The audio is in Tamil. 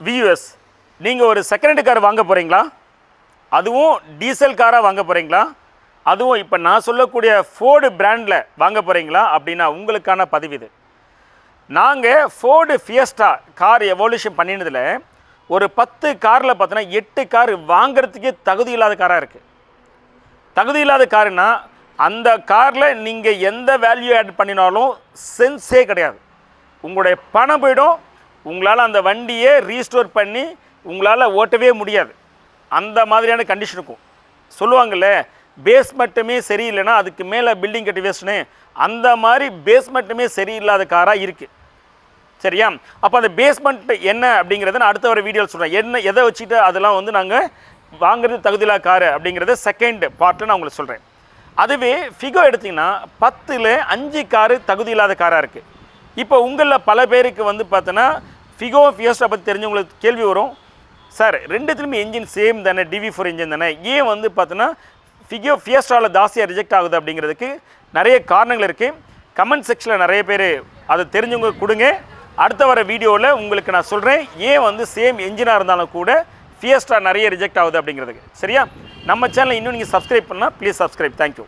வியூஎஸ், நீங்கள் ஒரு செகண்ட் கார் வாங்க போகிறீங்களா? அதுவும் டீசல் காராக வாங்க போகிறீங்களா? அதுவும் இப்போ நான் சொல்லக்கூடிய ஃபோர்டு பிராண்டில் வாங்க போகிறீங்களா அப்படின்னா உங்களுக்கான பதிவு இது. நாங்கள் ஃபோர்டு ஃபியஸ்டா கார் எவல்யூஷன் பண்ணினதில் ஒரு 10 காரில் பார்த்தோன்னா 8 கார் வாங்கிறதுக்கே தகுதி இல்லாத காராக இருக்குது. தகுதி இல்லாத காருன்னா அந்த காரில் நீங்கள் எந்த வேல்யூ ஆட் பண்ணினாலும் சென்ஸே கிடையாது. உங்களுடைய பணம் போய்டும். உங்களால் அந்த வண்டியை ரீஸ்டோர் பண்ணி உங்களால் ஓட்டவே முடியாது. அந்த மாதிரியான கண்டிஷன் இருக்கும். சொல்லுவாங்கள்ல, பேஸ்மெண்ட்டுமே சரியில்லைன்னா அதுக்கு மேலே பில்டிங் கட்டி வேஸ்ட்டுன்னு, அந்த மாதிரி பேஸ்மெண்ட்டுமே சரியில்லாத காராக இருக்குது. சரியா? அப்போ அந்த பேஸ்மெண்ட் என்ன அப்படிங்கிறத நான் அடுத்த ஒரு வீடியோவில் சொல்கிறேன். என்ன எதை வச்சுட்டு அதெல்லாம் வந்து நாங்கள் வாங்குறது தகுதியில்லா காரு அப்படிங்கிறத செகண்ட் பார்ட்டில் நான் உங்களுக்கு சொல்கிறேன். அதுவே ஃபிகோ எடுத்திங்கன்னா 10ல் 5 காரு தகுதி இல்லாத காராக இருக்குது. இப்போ உங்களில் பல பேருக்கு வந்து பார்த்தோன்னா ஃபிகோ ஃபியஸ்டா பற்றி தெரிஞ்சவங்களுக்கு கேள்வி வரும், சார் ரெண்டுத்துலையுமே என்ஜின் சேம் தானே, DV4 இன்ஜின் தானே, ஏன் வந்து பார்த்தோன்னா ஃபிகோ ஃபியஸ்டாவில் ஜாஸ்தியாக ரிஜெக்ட் ஆகுது அப்படிங்கிறதுக்கு நிறைய காரணங்கள் இருக்குது. கமெண்ட் செக்ஷனில் நிறைய பேர் அதை தெரிஞ்சவங்க கொடுங்க. அடுத்த வர வீடியோவில் உங்களுக்கு நான் சொல்கிறேன் ஏன் வந்து சேம் என்ஜினாக இருந்தாலும் கூட ஃபியஸ்டா நிறைய ரிஜெக்ட் ஆகுது அப்படிங்கிறதுக்கு. சரியா? நம்ம சேனலை இன்னும் நீங்கள் சப்ஸ்கிரைப் பண்ணால் ப்ளீஸ் சப்ஸ்கிரைப். தேங்க்யூ.